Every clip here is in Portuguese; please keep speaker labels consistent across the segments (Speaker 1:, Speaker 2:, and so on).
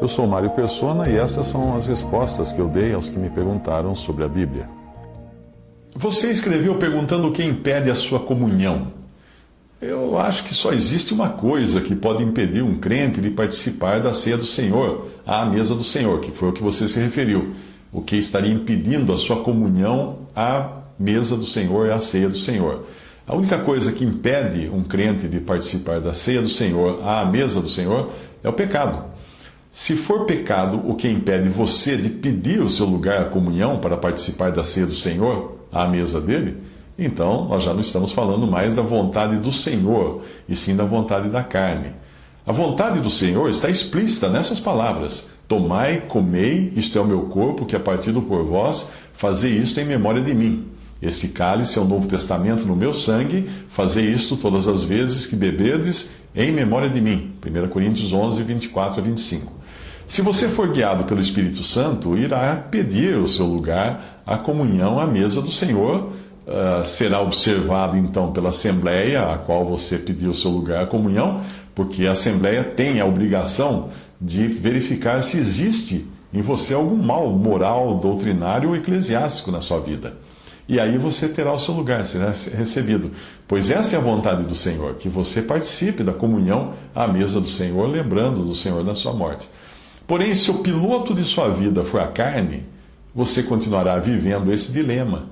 Speaker 1: Eu sou Mário Persona e essas são as respostas que eu dei aos que me perguntaram sobre a Bíblia.
Speaker 2: Você escreveu perguntando o que impede a sua comunhão. Eu acho que só existe uma coisa que pode impedir um crente de participar da ceia do Senhor, à mesa do Senhor, que foi o que você se referiu. O que estaria impedindo a sua comunhão à mesa do Senhor e à ceia do Senhor. A única coisa que impede um crente de participar da ceia do Senhor, à mesa do Senhor, é o pecado. Se for pecado o que impede você de pedir o seu lugar à comunhão para participar da ceia do Senhor, à mesa dele, então nós já não estamos falando mais da vontade do Senhor, e sim da vontade da carne. A vontade do Senhor está explícita nessas palavras: tomai, comei, isto é o meu corpo que é partido por vós, fazei isto em memória de mim. Este cálice é o Novo Testamento no meu sangue, fazei isto todas as vezes que beberdes, em memória de mim. 1 Coríntios 11, 24 a 25. Se você for guiado pelo Espírito Santo, irá pedir o seu lugar à comunhão à mesa do Senhor. Será observado então pela Assembleia, a qual você pediu o seu lugar à comunhão, porque a Assembleia tem a obrigação de verificar se existe em você algum mal moral, doutrinário ou eclesiástico na sua vida. E aí você terá o seu lugar, será recebido. Pois essa é a vontade do Senhor, que você participe da comunhão à mesa do Senhor, lembrando do Senhor na sua morte. Porém, se o piloto de sua vida for a carne, você continuará vivendo esse dilema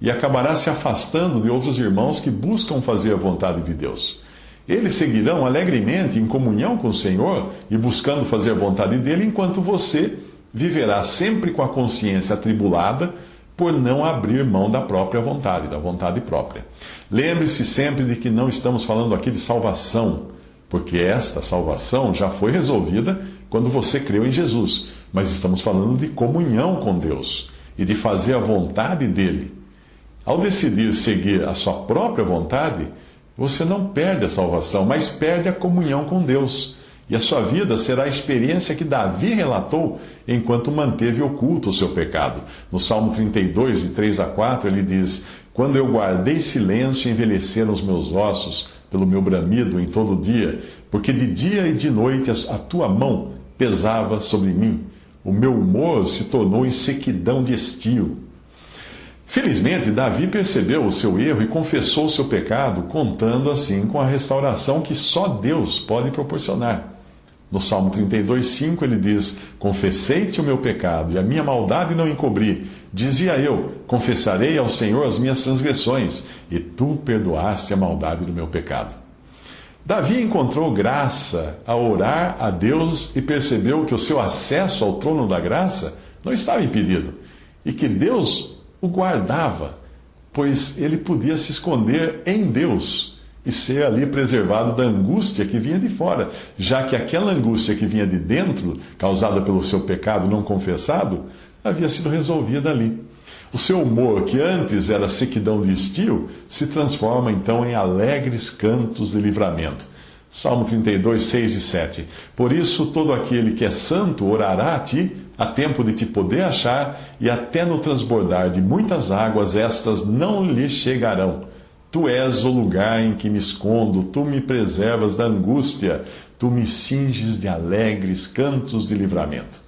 Speaker 2: e acabará se afastando de outros irmãos que buscam fazer a vontade de Deus. Eles seguirão alegremente em comunhão com o Senhor e buscando fazer a vontade dele, enquanto você viverá sempre com a consciência atribulada por não abrir mão da própria vontade, da vontade própria. Lembre-se sempre de que não estamos falando aqui de salvação, porque esta salvação já foi resolvida quando você creu em Jesus, mas estamos falando de comunhão com Deus e de fazer a vontade dele. Ao decidir seguir a sua própria vontade, você não perde a salvação, mas perde a comunhão com Deus. E a sua vida será a experiência que Davi relatou enquanto manteve oculto o seu pecado. No Salmo 32, de 3 a 4, ele diz: quando eu guardei silêncio, envelheceram os meus ossos pelo meu bramido em todo o dia, porque de dia e de noite a tua mão pesava sobre mim. O meu humor se tornou em sequidão de estio. Felizmente, Davi percebeu o seu erro e confessou o seu pecado, contando assim com a restauração que só Deus pode proporcionar. No Salmo 32, 5, ele diz: confessei-te o meu pecado, e a minha maldade não encobri. Dizia eu: confessarei ao Senhor as minhas transgressões, e tu perdoaste a maldade do meu pecado. Davi encontrou graça ao orar a Deus e percebeu que o seu acesso ao trono da graça não estava impedido, e que Deus o guardava, pois ele podia se esconder em Deus e ser ali preservado da angústia que vinha de fora, já que aquela angústia que vinha de dentro, causada pelo seu pecado não confessado, havia sido resolvida ali. O seu humor, que antes era sequidão de estio, se transforma então em alegres cantos de livramento. Salmo 32, 6 e 7. Por isso, todo aquele que é santo orará a ti, a tempo de te poder achar, e até no transbordar de muitas águas, estas não lhe chegarão. Tu és o lugar em que me escondo, tu me preservas da angústia, tu me cinges de alegres cantos de livramento.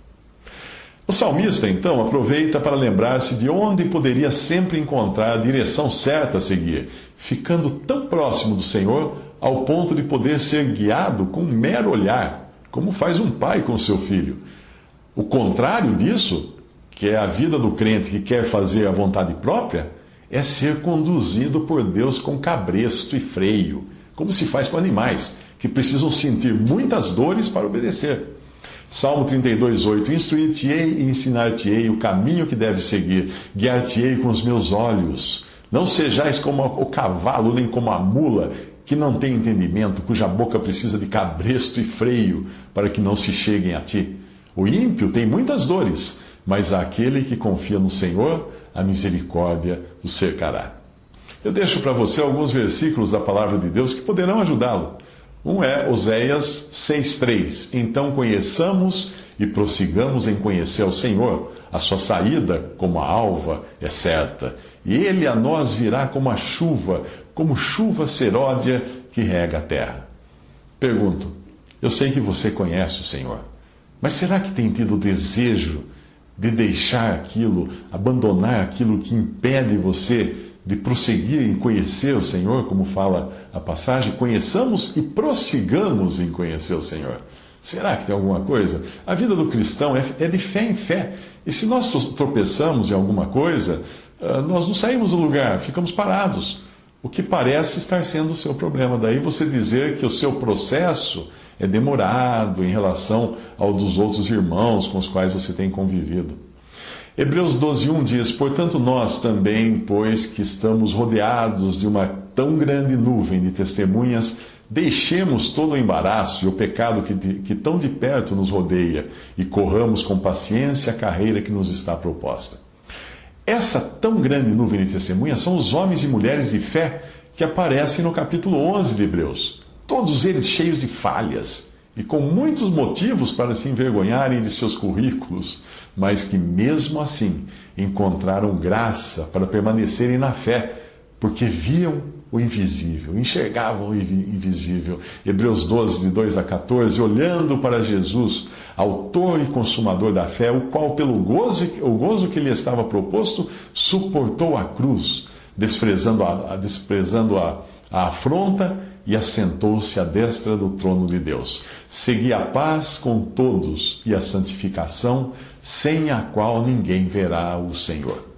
Speaker 2: O salmista, então, aproveita para lembrar-se de onde poderia sempre encontrar a direção certa a seguir, ficando tão próximo do Senhor ao ponto de poder ser guiado com um mero olhar, como faz um pai com seu filho. O contrário disso, que é a vida do crente que quer fazer a vontade própria, é ser conduzido por Deus com cabresto e freio, como se faz com animais, que precisam sentir muitas dores para obedecer. Salmo 32, 8. Instruir-te-ei e ensinar-te-ei o caminho que deves seguir, guiar-te-ei com os meus olhos. Não sejais como o cavalo, nem como a mula, que não tem entendimento, cuja boca precisa de cabresto e freio, para que não se cheguem a ti. O ímpio tem muitas dores, mas aquele que confia no Senhor, a misericórdia o cercará. Eu deixo para você alguns versículos da palavra de Deus que poderão ajudá-lo. Um é Oséias 6,3. Então conheçamos e prossigamos em conhecer ao Senhor. A sua saída, como a alva, é certa. E ele a nós virá como chuva seródia que rega a terra. Pergunto, Eu sei que você conhece o Senhor, mas será que tem tido o desejo de deixar aquilo, abandonar aquilo que impede você de prosseguir em conhecer o Senhor, como fala a passagem? Conheçamos e prossigamos em conhecer o Senhor. Será que tem alguma coisa? A vida do cristão é de fé em fé. E se nós tropeçamos em alguma coisa, nós não saímos do lugar, ficamos parados. O que parece estar sendo o seu problema. Daí você dizer que o seu processo é demorado em relação ao dos outros irmãos com os quais você tem convivido. Hebreus 12:1 diz: portanto nós também, pois que estamos rodeados de uma tão grande nuvem de testemunhas, deixemos todo o embaraço e o pecado que tão de perto nos rodeia e corramos com paciência a carreira que nos está proposta. Essa tão grande nuvem de testemunhas são os homens e mulheres de fé que aparecem no capítulo 11 de Hebreus. Todos eles cheios de falhas e com muitos motivos para se envergonharem de seus currículos, mas que mesmo assim encontraram graça para permanecerem na fé, porque viam o invisível, enxergavam o invisível. Hebreus 12, de 2 a 14, olhando para Jesus, autor e consumador da fé, o qual pelo o gozo que lhe estava proposto, suportou a cruz, desprezando a afronta, e assentou-se à destra do trono de Deus. Segui a paz com todos e a santificação, sem a qual ninguém verá o Senhor.